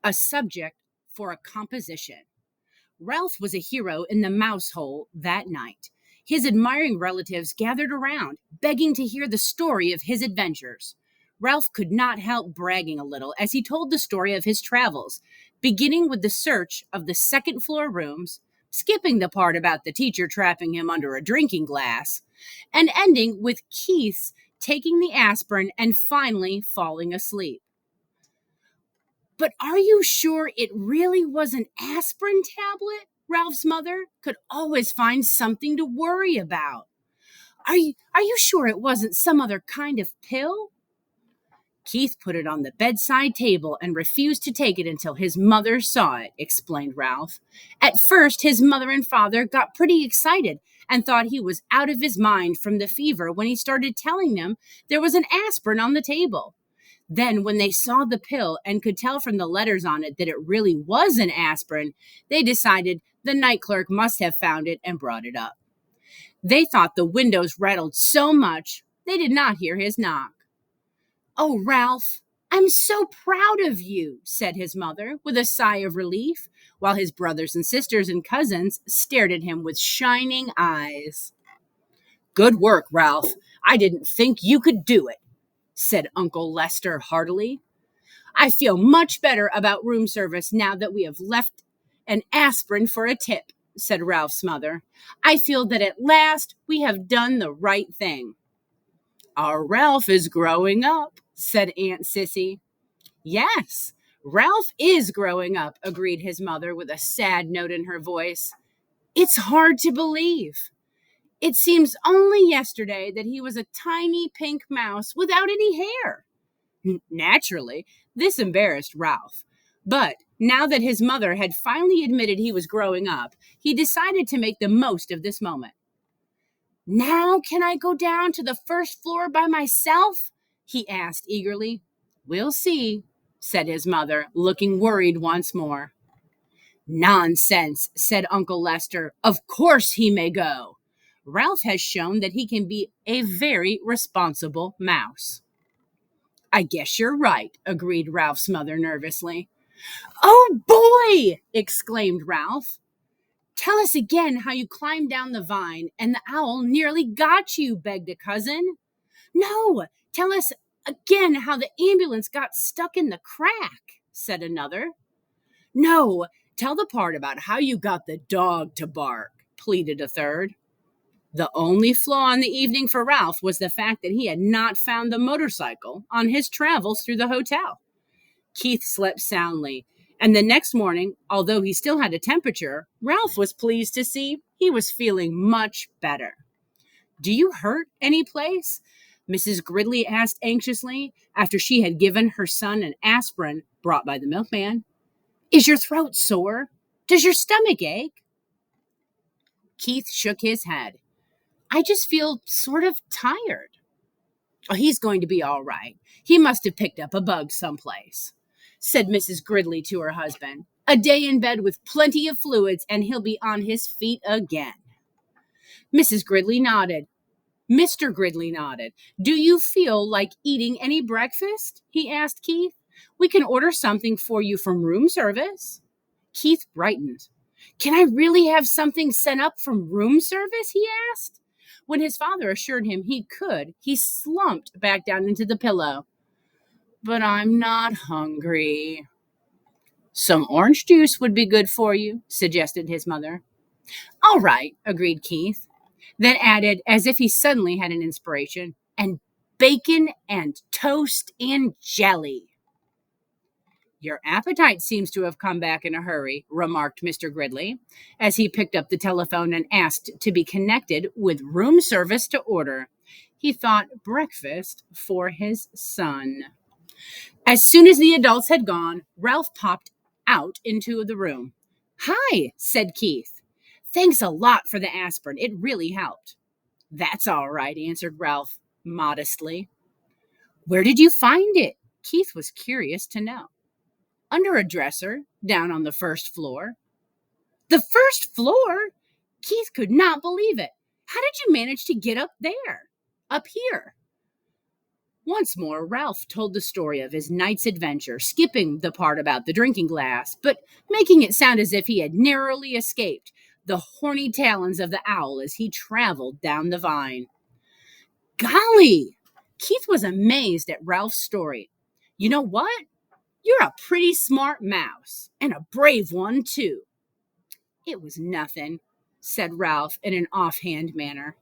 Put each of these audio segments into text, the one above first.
a subject for a composition. Ralph was a hero in the mouse hole that night. His admiring relatives gathered around, begging to hear the story of his adventures. Ralph could not help bragging a little as he told the story of his travels, beginning with the search of the second-floor rooms, skipping the part about the teacher trapping him under a drinking glass, and ending with Keith's taking the aspirin and finally falling asleep. "But are you sure it really was an aspirin tablet?" Ralph's mother could always find something to worry about. Are you sure it wasn't some other kind of pill?" "Keith put it on the bedside table and refused to take it until his mother saw it," explained Ralph. "At first, his mother and father got pretty excited and thought he was out of his mind from the fever when he started telling them there was an aspirin on the table. Then, when they saw the pill and could tell from the letters on it that it really was an aspirin, they decided the night clerk must have found it and brought it up. They thought the windows rattled so much they did not hear his knock." "Oh, Ralph, I'm so proud of you," said his mother with a sigh of relief, while his brothers and sisters and cousins stared at him with shining eyes. "Good work, Ralph. I didn't think you could do it," said Uncle Lester heartily. "I feel much better about room service now that we have left an aspirin for a tip," said Ralph's mother. "I feel that at last we have done the right thing." "Our Ralph is growing up," said Aunt Sissy. "Yes, Ralph is growing up," agreed his mother with a sad note in her voice. "It's hard to believe. It seems only yesterday that he was a tiny pink mouse without any hair." Naturally, this embarrassed Ralph. But now that his mother had finally admitted he was growing up, he decided to make the most of this moment. "Now can I go down to the first floor by myself?" he asked eagerly. "We'll see," said his mother, looking worried once more. "Nonsense," said Uncle Lester. "Of course he may go. Ralph has shown that he can be a very responsible mouse." "I guess you're right," agreed Ralph's mother nervously. "Oh, boy!" exclaimed Ralph. "Tell us again how you climbed down the vine and the owl nearly got you," begged a cousin. "No, tell us again how the ambulance got stuck in the crack," said another. "No, tell the part about how you got the dog to bark," pleaded a third. The only flaw in the evening for Ralph was the fact that he had not found the motorcycle on his travels through the hotel. Keith slept soundly, and the next morning, although he still had a temperature, Ralph was pleased to see he was feeling much better. "Do you hurt any place?" Mrs. Gridley asked anxiously after she had given her son an aspirin brought by the milkman. "Is your throat sore? Does your stomach ache?" Keith shook his head. "I just feel sort of tired." "Oh, he's going to be all right. He must have picked up a bug someplace," said Mrs. Gridley to her husband. "A day in bed with plenty of fluids, and he'll be on his feet again." Mrs. Gridley nodded. Mr. Gridley nodded. "Do you feel like eating any breakfast?" he asked Keith. "We can order something for you from room service." Keith brightened. "Can I really have something sent up from room service?" he asked. When his father assured him he could, he slumped back down into the pillow. "But I'm not hungry." "Some orange juice would be good for you," suggested his mother. "All right," agreed Keith, then added, as if he suddenly had an inspiration, "and bacon and toast and jelly." "Your appetite seems to have come back in a hurry," remarked Mr. Gridley, as he picked up the telephone and asked to be connected with room service to order. He thought breakfast for his son. As soon as the adults had gone, Ralph popped out into the room. "Hi," said Keith. "Thanks a lot for the aspirin. It really helped." "That's all right," answered Ralph modestly. "Where did you find it?" Keith was curious to know. "Under a dresser, down on the first floor." "The first floor?" Keith could not believe it. "How did you manage to get up there? Up here?" Once more, Ralph told the story of his night's adventure, skipping the part about the drinking glass, but making it sound as if he had narrowly escaped the horny talons of the owl as he traveled down the vine. Golly! Keith was amazed at Ralph's story. You know what? You're a pretty smart mouse, and a brave one, too. It was nothing, said Ralph in an offhand manner.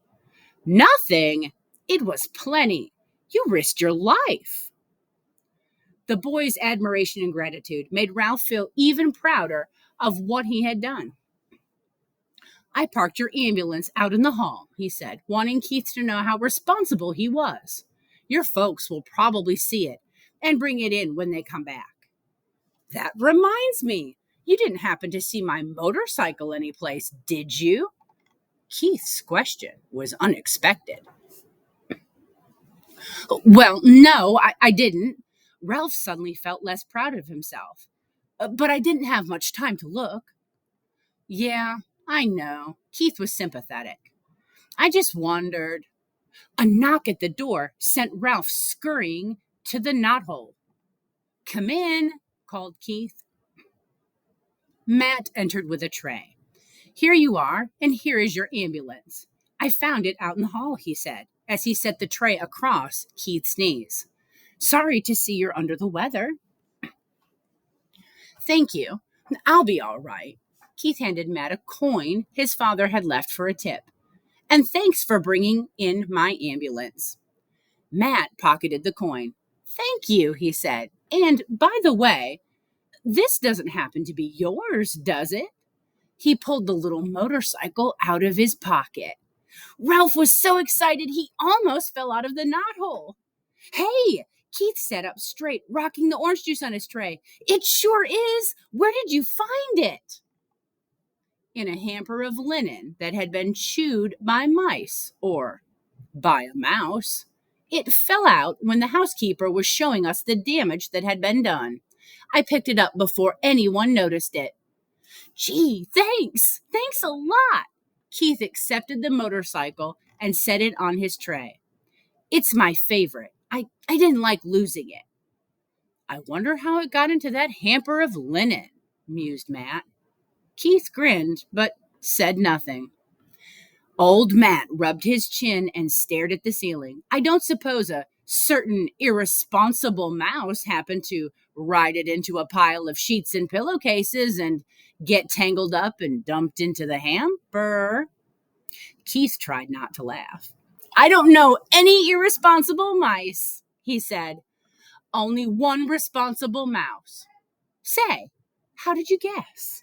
Nothing? It was plenty. You risked your life. The boy's admiration and gratitude made Ralph feel even prouder of what he had done. I parked your ambulance out in the hall, he said, wanting Keith to know how responsible he was. Your folks will probably see it and bring it in when they come back. That reminds me, you didn't happen to see my motorcycle anyplace, did you? Keith's question was unexpected. Well, no, I didn't. Ralph suddenly felt less proud of himself. But I didn't have much time to look. Yeah, I know. Keith was sympathetic. I just wondered. A knock at the door sent Ralph scurrying to the knothole. Come in, called Keith. Matt entered with a tray. Here you are, and here is your ambulance. I found it out in the hall, he said, as he set the tray across Keith's knees. Sorry to see you're under the weather. Thank you. I'll be all right. Keith handed Matt a coin his father had left for a tip. And thanks for bringing in my ambulance. Matt pocketed the coin. Thank you, he said. And by the way, this doesn't happen to be yours, does it? He pulled the little motorcycle out of his pocket. Ralph was so excited he almost fell out of the knothole. Hey, Keith sat up straight, rocking the orange juice on his tray. It sure is. Where did you find it? In a hamper of linen that had been chewed by mice, or by a mouse. It fell out when the housekeeper was showing us the damage that had been done. I picked it up before anyone noticed it. Gee, thanks. Thanks a lot. Keith accepted the motorcycle and set it on his tray. It's my favorite. I didn't like losing it. I wonder how it got into that hamper of linen, mused Matt. Keith grinned, but said nothing. Old Matt rubbed his chin and stared at the ceiling. I don't suppose a certain irresponsible mouse happened to ride it into a pile of sheets and pillowcases and get tangled up and dumped into the hamper. Keith tried not to laugh. I don't know any irresponsible mice, he said. Only one responsible mouse. Say, how did you guess?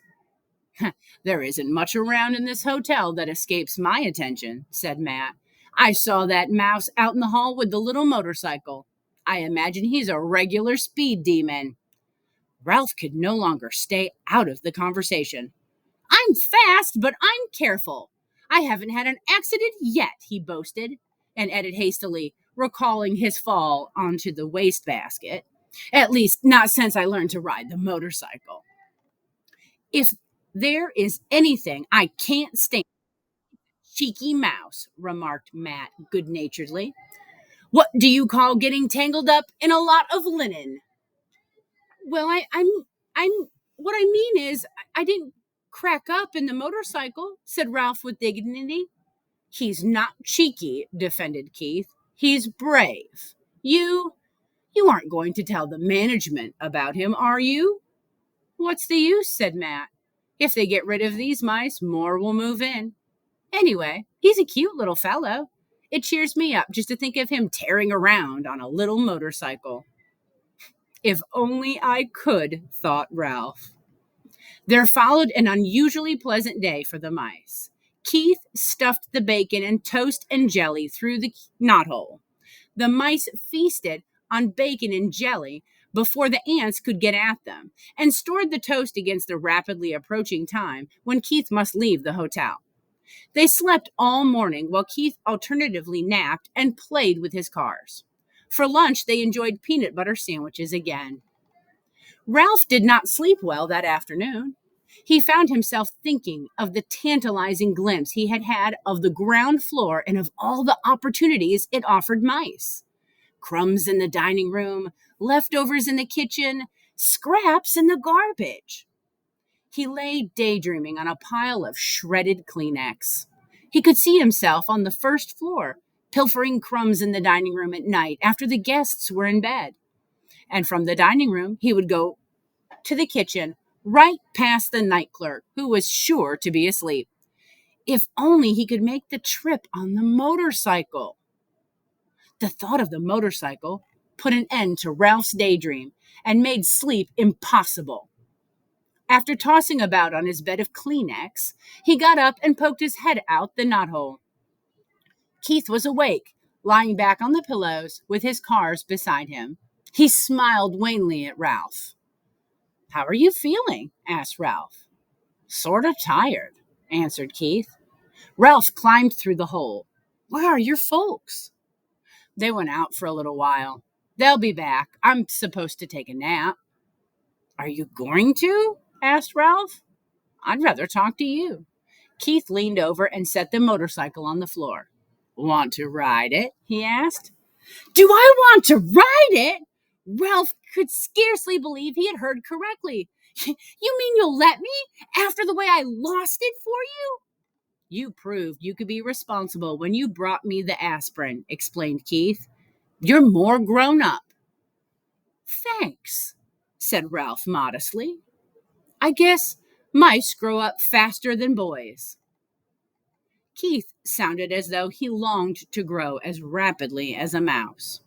There isn't much around in this hotel that escapes my attention, said Matt. I saw that mouse out in the hall with the little motorcycle. I imagine he's a regular speed demon. Ralph could no longer stay out of the conversation. I'm fast, but I'm careful. I haven't had an accident yet, he boasted, and added hastily, recalling his fall onto the wastebasket. At least, not since I learned to ride the motorcycle. If there is anything I can't stand, cheeky mouse, remarked Matt good-naturedly. What do you call getting tangled up in a lot of linen? Well, I'm. What I mean is, I didn't crack up in the motorcycle, said Ralph with dignity. He's not cheeky, defended Keith. He's brave. You aren't going to tell the management about him, are you? What's the use, said Matt. If they get rid of these mice, more will move in. Anyway, he's a cute little fellow. It cheers me up just to think of him tearing around on a little motorcycle. If only I could, thought Ralph. There followed an unusually pleasant day for the mice. Keith stuffed the bacon and toast and jelly through the knothole. The mice feasted on bacon and jelly before the ants could get at them, and stored the toast against the rapidly approaching time when Keith must leave the hotel. They slept all morning while Keith alternatively napped and played with his cars. For lunch, they enjoyed peanut butter sandwiches again. Ralph did not sleep well that afternoon. He found himself thinking of the tantalizing glimpse he had had of the ground floor and of all the opportunities it offered mice. Crumbs in the dining room, leftovers in the kitchen, scraps in the garbage. He lay daydreaming on a pile of shredded Kleenex. He could see himself on the first floor, pilfering crumbs in the dining room at night after the guests were in bed. And from the dining room, he would go to the kitchen, right past the night clerk, who was sure to be asleep. If only he could make the trip on the motorcycle. The thought of the motorcycle put an end to Ralph's daydream and made sleep impossible. After tossing about on his bed of Kleenex, he got up and poked his head out the knothole. Keith was awake, lying back on the pillows with his cars beside him. He smiled wanly at Ralph. "How are you feeling?" asked Ralph. "Sort of tired," answered Keith. Ralph climbed through the hole. "Where are your folks?" "They went out for a little while. They'll be back. I'm supposed to take a nap." "Are you going to?" asked Ralph. "I'd rather talk to you." Keith leaned over and set the motorcycle on the floor. "Want to ride it?" he asked. "Do I want to ride it?" Ralph could scarcely believe he had heard correctly. "You mean you'll let me, after the way I lost it for you?" "You proved you could be responsible when you brought me the aspirin," explained Keith. "You're more grown up." "Thanks," said Ralph modestly. "I guess mice grow up faster than boys." Keith sounded as though he longed to grow as rapidly as a mouse.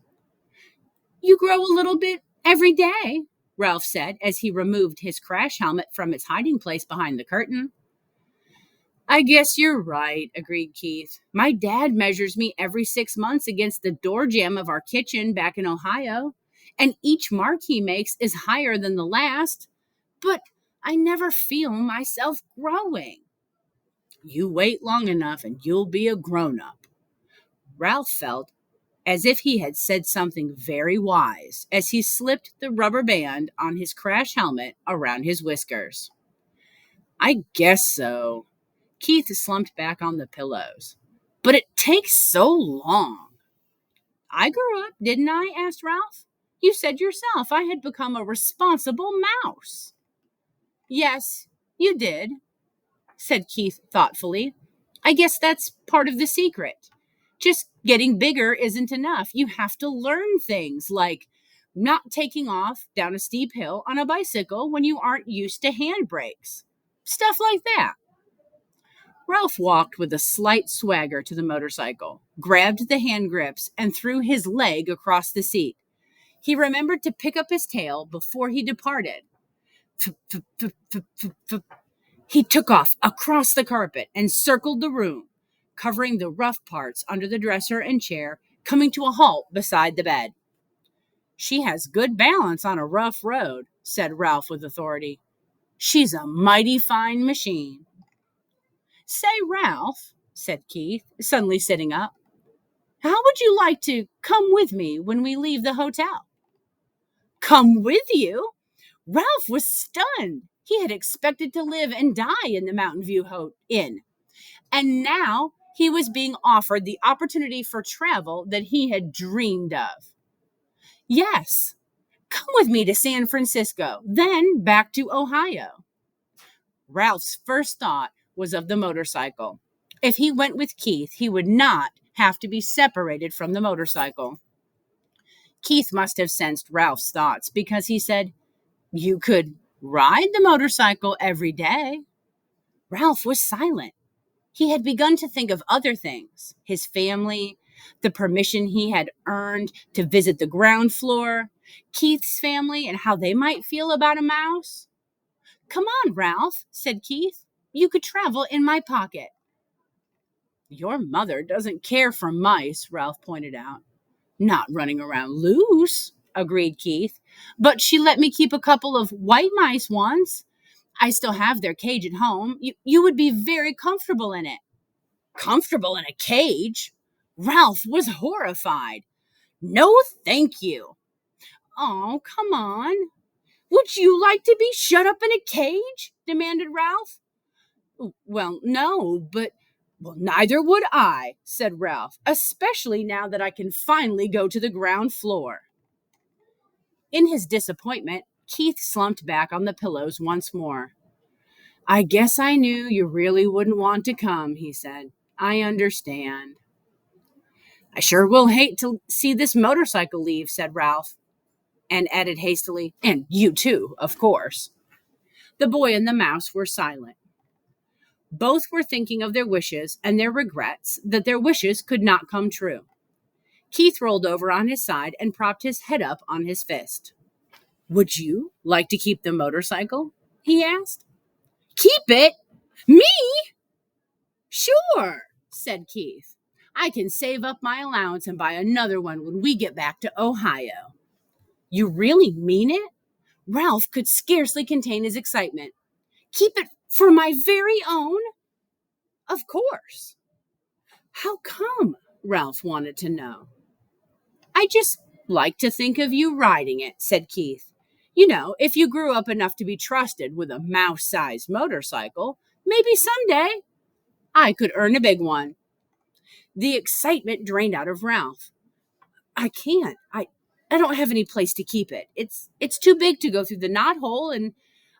"You grow a little bit every day," Ralph said as he removed his crash helmet from its hiding place behind the curtain. "I guess you're right," agreed Keith. "My dad measures me every 6 months against the door jamb of our kitchen back in Ohio, and each mark he makes is higher than the last, but I never feel myself growing." "You wait long enough and you'll be a grown-up." Ralph felt as if he had said something very wise as he slipped the rubber band on his crash helmet around his whiskers. "I guess so." Keith slumped back on the pillows. "But it takes so long." "I grew up, didn't I?" asked Ralph. "You said yourself I had become a responsible mouse." "Yes, you did," said Keith thoughtfully. "I guess that's part of the secret. Just getting bigger isn't enough. You have to learn things like not taking off down a steep hill on a bicycle when you aren't used to handbrakes. Stuff like that." Ralph walked with a slight swagger to the motorcycle, grabbed the hand grips, and threw his leg across the seat. He remembered to pick up his tail before he departed. He took off across the carpet and circled the room, covering the rough parts under the dresser and chair, coming to a halt beside the bed. "She has good balance on a rough road," said Ralph with authority. "She's a mighty fine machine." "Say, Ralph," said Keith, suddenly sitting up, "how would you like to come with me when we leave the hotel?" "Come with you?" Ralph was stunned. He had expected to live and die in the Mountain View Inn. And now he was being offered the opportunity for travel that he had dreamed of. "Yes, come with me to San Francisco, then back to Ohio." Ralph's first thought was of the motorcycle. If he went with Keith, he would not have to be separated from the motorcycle. Keith must have sensed Ralph's thoughts because he said, "You could ride the motorcycle every day." Ralph was silent. He had begun to think of other things, his family, the permission he had earned to visit the ground floor, Keith's family, and how they might feel about a mouse. "Come on, Ralph," said Keith. "You could travel in my pocket." "Your mother doesn't care for mice," Ralph pointed out. "Not running around loose," agreed Keith. "But she let me keep a couple of white mice once. I still have their cage at home. You would be very comfortable in it." "Comfortable in a cage?" Ralph was horrified. "No, thank you." "Oh, come on. Would you like to be shut up in a cage?" demanded Ralph. "Well, no, but Well, neither would I, said Ralph, especially now that I can finally go to the ground floor. In his disappointment, Keith slumped back on the pillows once more. I guess I knew you really wouldn't want to come, he said. I understand. I sure will hate to see this motorcycle leave, said Ralph, and added hastily, and you too, of course. The boy and the mouse were silent. Both were thinking of their wishes and their regrets that their wishes could not come true. Keith rolled over on his side and propped his head up on his fist. Would you like to keep the motorcycle? He asked. Keep it? Me? Sure, said Keith. I can save up my allowance and buy another one when we get back to Ohio. You really mean it? Ralph could scarcely contain his excitement. Keep it for my very own? Of course. How come? Ralph wanted to know. I just like to think of you riding it, said Keith. You know, if you grew up enough to be trusted with a mouse-sized motorcycle, maybe someday I could earn a big one. The excitement drained out of Ralph. I can't. I don't have any place to keep it. It's too big to go through the knothole, and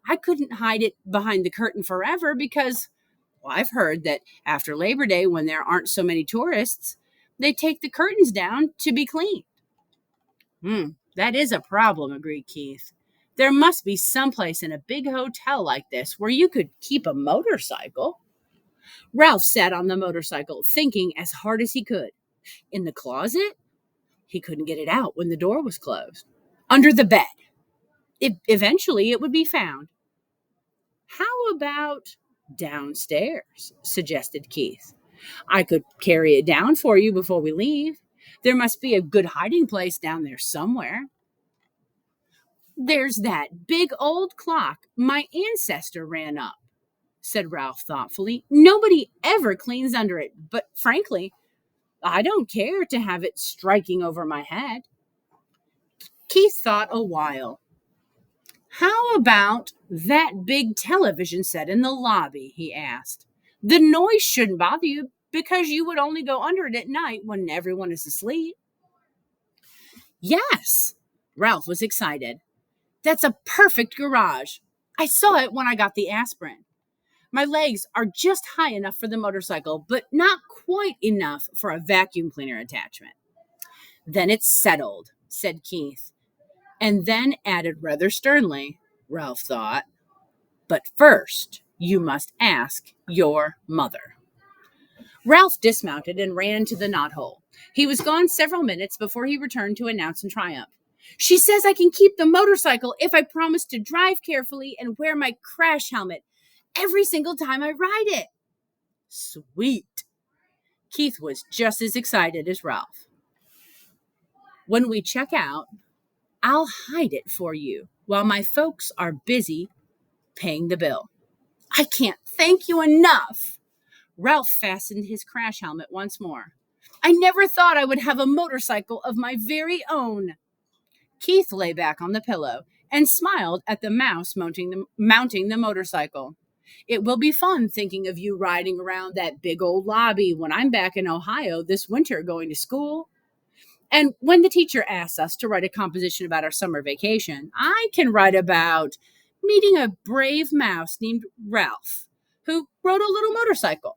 I couldn't hide it behind the curtain forever because, well, I've heard that after Labor Day, when there aren't so many tourists, they take the curtains down to be cleaned. That is a problem, agreed Keith. There must be someplace in a big hotel like this where you could keep a motorcycle. Ralph sat on the motorcycle, thinking as hard as he could. In the closet? He couldn't get it out when the door was closed. Under the bed. Eventually, it would be found. How about downstairs? Suggested Keith. I could carry it down for you before we leave. There must be a good hiding place down there somewhere. There's that big old clock my ancestor ran up, said Ralph thoughtfully. Nobody ever cleans under it, but frankly, I don't care to have it striking over my head. Keith thought a while. How about that big television set in the lobby? He asked. The noise shouldn't bother you because you would only go under it at night when everyone is asleep. Yes, Ralph was excited. That's a perfect garage. I saw it when I got the aspirin. My legs are just high enough for the motorcycle, but not quite enough for a vacuum cleaner attachment. Then it's settled, said Keith, and then added rather sternly, Ralph thought, but first you must ask your mother. Ralph dismounted and ran to the knothole. He was gone several minutes before he returned to announce in triumph. She says I can keep the motorcycle if I promise to drive carefully and wear my crash helmet every single time I ride it. Sweet. Keith was just as excited as Ralph. When we check out, I'll hide it for you while my folks are busy paying the bill. I can't thank you enough. Ralph fastened his crash helmet once more. I never thought I would have a motorcycle of my very own. Keith lay back on the pillow and smiled at the mouse mounting the motorcycle. It will be fun thinking of you riding around that big old lobby when I'm back in Ohio this winter going to school. And when the teacher asks us to write a composition about our summer vacation, I can write about meeting a brave mouse named Ralph, who rode a little motorcycle.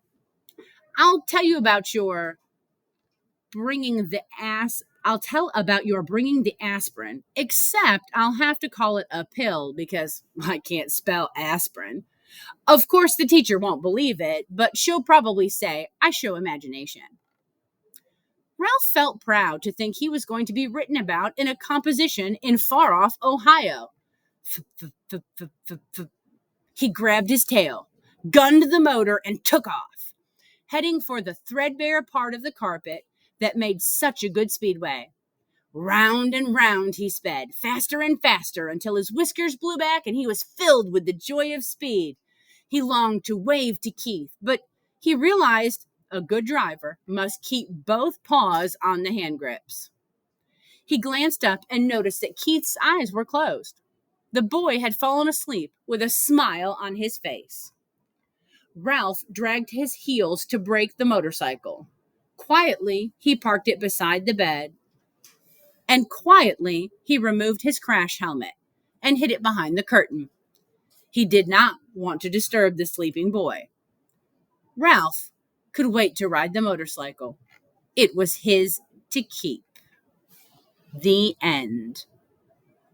I'll tell about your bringing the aspirin, except I'll have to call it a pill because I can't spell aspirin. Of course, the teacher won't believe it, but she'll probably say, I show imagination. Ralph felt proud to think he was going to be written about in a composition in far-off Ohio. He grabbed his tail, gunned the motor, and took off, heading for the threadbare part of the carpet that made such a good speedway. Round and round he sped, faster and faster, until his whiskers blew back and he was filled with the joy of speed. He longed to wave to Keith, but he realized a good driver must keep both paws on the hand grips. He glanced up and noticed that Keith's eyes were closed. The boy had fallen asleep with a smile on his face. Ralph dragged his heels to brake the motorcycle. Quietly, he parked it beside the bed, and quietly, he removed his crash helmet and hid it behind the curtain. He did not want to disturb the sleeping boy. Ralph could wait to ride the motorcycle. It was his to keep. The end.